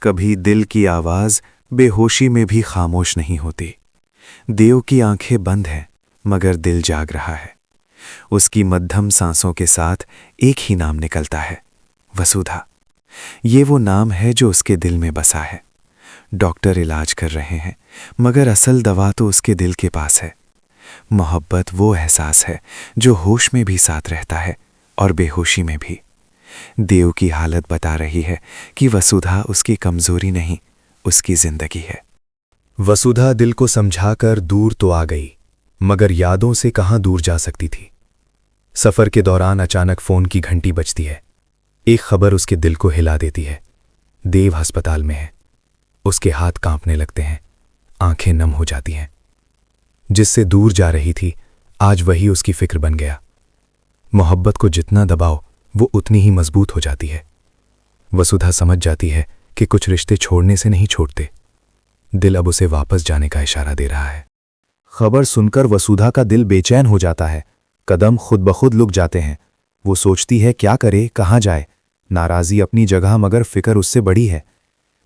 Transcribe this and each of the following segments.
कभी दिल की आवाज बेहोशी में भी खामोश नहीं होती। देव की आंखें बंद हैं मगर दिल जाग रहा है। उसकी मध्यम सांसों के साथ एक ही नाम निकलता है, वसुधा। ये वो नाम है जो उसके दिल में बसा है। डॉक्टर इलाज कर रहे हैं मगर असल दवा तो उसके दिल के पास है। मोहब्बत वो एहसास है जो होश में भी साथ रहता है और बेहोशी में भी। देव की हालत बता रही है कि वसुधा उसकी कमजोरी नहीं, उसकी जिंदगी है। वसुधा दिल को समझाकर दूर तो आ गई, मगर यादों से कहां दूर जा सकती थी। सफर के दौरान अचानक फोन की घंटी बजती है। एक खबर उसके दिल को हिला देती है। देव अस्पताल में है। उसके हाथ कांपने लगते हैं, आंखें नम हो जाती हैं। जिससे दूर जा रही थी, आज वही उसकी फिक्र बन गया। मोहब्बत को जितना दबाओ वो उतनी ही मजबूत हो जाती है। वसुधा समझ जाती है कि कुछ रिश्ते छोड़ने से नहीं छोड़ते। दिल अब उसे वापस जाने का इशारा दे रहा है। खबर सुनकर वसुधा का दिल बेचैन हो जाता है। कदम खुद ब खुद रुक जाते हैं। वो सोचती है क्या करे, कहाँ जाए। नाराजी अपनी जगह मगर फिक्र उससे बड़ी है।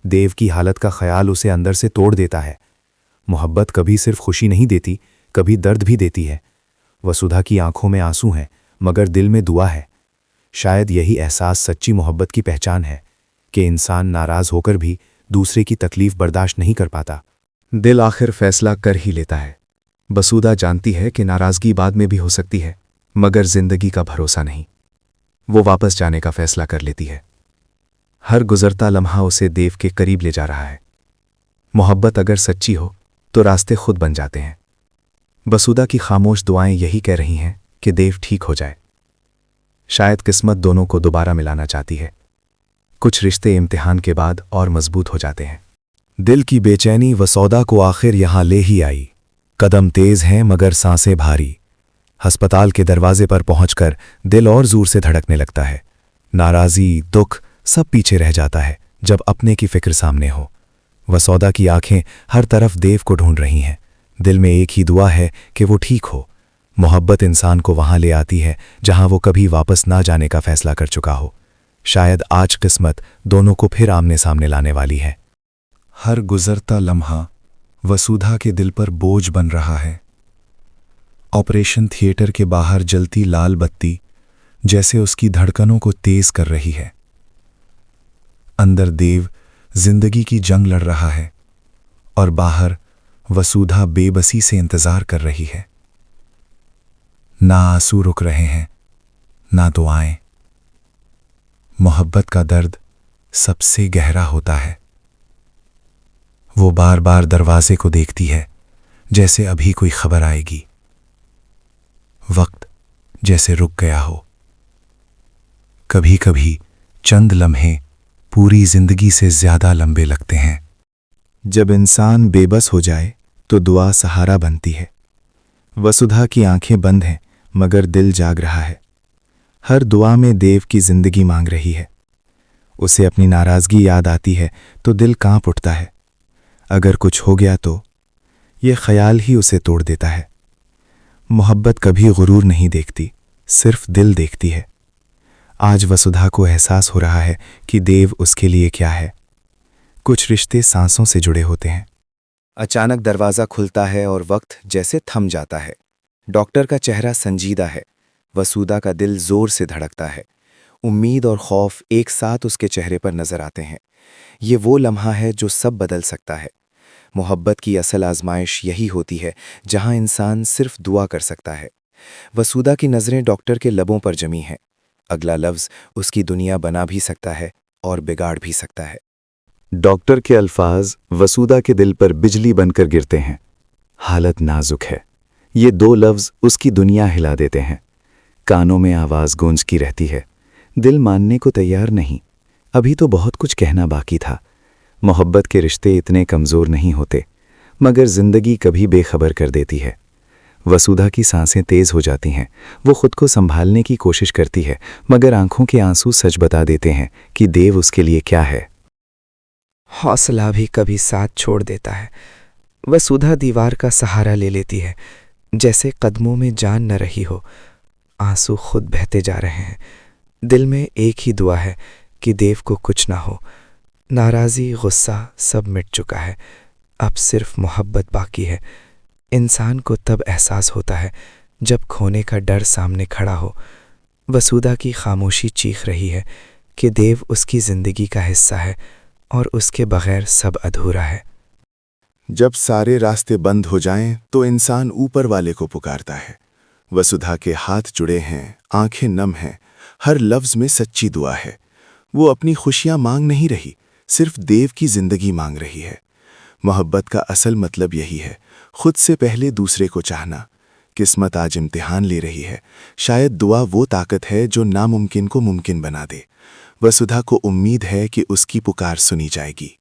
देव की हालत का ख्याल उसे अंदर से तोड़ देता है। मोहब्बत कभी सिर्फ खुशी नहीं देती, कभी दर्द भी देती है। वसुधा की आंखों में आंसू हैं मगर दिल में दुआ है। शायद यही एहसास सच्ची मोहब्बत की पहचान है कि इंसान नाराज होकर भी दूसरे की तकलीफ बर्दाश्त नहीं कर पाता। दिल आखिर फैसला कर ही लेता है। वसुधा जानती है कि नाराजगी बाद में भी हो सकती है, मगर जिंदगी का भरोसा नहीं। वो वापस जाने का फैसला कर लेती है। हर गुजरता लम्हा उसे देव के करीब ले जा रहा है। मोहब्बत अगर सच्ची हो तो रास्ते खुद बन जाते हैं। वसुधा की खामोश दुआएं यही कह रही हैं कि देव ठीक हो जाए। शायद किस्मत दोनों को दोबारा मिलाना चाहती है। कुछ रिश्ते इम्तिहान के बाद और मजबूत हो जाते हैं। दिल की बेचैनी वसुधा को आखिर यहां ले ही आई। कदम तेज हैं मगर सांसें भारी। अस्पताल के दरवाजे पर पहुंचकर दिल और जोर से धड़कने लगता है। नाराजी, दुख सब पीछे रह जाता है जब अपने की फिक्र सामने हो। वसुधा की आंखें हर तरफ देव को ढूंढ रही हैं। दिल में एक ही दुआ है कि वो ठीक हो। मोहब्बत इंसान को वहां ले आती है जहां वो कभी वापस ना जाने का फैसला कर चुका हो। शायद आज किस्मत दोनों को फिर आमने सामने लाने वाली है। हर गुजरता लम्हा वसुधा के दिल पर बोझ बन रहा है। ऑपरेशन थिएटर के बाहर जलती लाल बत्ती जैसे उसकी धड़कनों को तेज कर रही है। अंदर देव जिंदगी की जंग लड़ रहा है और बाहर वसुधा बेबसी से इंतजार कर रही है। ना आंसू रुक रहे हैं, ना दुआएं। मोहब्बत का दर्द सबसे गहरा होता है। वो बार बार दरवाजे को देखती है जैसे अभी कोई खबर आएगी। वक्त जैसे रुक गया हो। कभी कभी चंद लम्हे पूरी जिंदगी से ज्यादा लंबे लगते हैं। जब इंसान बेबस हो जाए तो दुआ सहारा बनती है। वसुधा की आंखें बंद हैं मगर दिल जाग रहा है। हर दुआ में देव की जिंदगी मांग रही है। उसे अपनी नाराजगी याद आती है तो दिल कांप उठता है। अगर कुछ हो गया तो ये ख्याल ही उसे तोड़ देता है। मोहब्बत कभी गुरूर नहीं देखती, सिर्फ दिल देखती है। आज वसुधा को एहसास हो रहा है कि देव उसके लिए क्या है। कुछ रिश्ते सांसों से जुड़े होते हैं। अचानक दरवाज़ा खुलता है और वक्त जैसे थम जाता है। डॉक्टर का चेहरा संजीदा है। वसुधा का दिल जोर से धड़कता है। उम्मीद और खौफ एक साथ उसके चेहरे पर नजर आते हैं। ये वो लम्हा है जो सब बदल सकता है। मोहब्बत की असल आजमाइश यही होती है जहां इंसान सिर्फ दुआ कर सकता है। वसुधा की नज़रें डॉक्टर के लबों पर जमी हैं। अगला लफ्ज़ उसकी दुनिया बना भी सकता है और बिगाड़ भी सकता है। डॉक्टर के अल्फाज वसुधा के दिल पर बिजली बनकर गिरते हैं। हालत नाजुक है। ये दो लफ्ज़ उसकी दुनिया हिला देते हैं। कानों में आवाज़ गूंजती रहती है। दिल मानने को तैयार नहीं। अभी तो बहुत कुछ कहना बाकी था। मोहब्बत के रिश्ते इतने कमज़ोर नहीं होते, मगर ज़िंदगी कभी बेखबर कर देती है। वसुधा की सांसें तेज़ हो जाती हैं। वो खुद को संभालने की कोशिश करती है, मगर आंखों के आंसू सच बता देते हैं कि देव उसके लिए क्या है। हौसला भी कभी साथ छोड़ देता है। वसुधा दीवार का सहारा ले लेती है, जैसे कदमों में जान न रही हो। आंसू खुद बहते जा रहे हैं। दिल में एक ही दुआ है कि देव को कुछ ना हो। नाराज़ी, गुस्सा सब मिट चुका है। अब सिर्फ मोहब्बत बाकी है। इंसान को तब एहसास होता है जब खोने का डर सामने खड़ा हो। वसुधा की खामोशी चीख रही है कि देव उसकी ज़िंदगी का हिस्सा है और उसके बगैर सब अधूरा है। जब सारे रास्ते बंद हो जाएं तो इंसान ऊपर वाले को पुकारता है। वसुधा के हाथ जुड़े हैं, आंखें नम हैं, हर लफ्ज में सच्ची दुआ है। वो अपनी खुशियां मांग नहीं रही, सिर्फ देव की जिंदगी मांग रही है। मोहब्बत का असल मतलब यही है, खुद से पहले दूसरे को चाहना। किस्मत आज इम्तिहान ले रही है। शायद दुआ वो ताकत है जो नामुमकिन को मुमकिन बना दे। वसुधा को उम्मीद है कि उसकी पुकार सुनी जाएगी।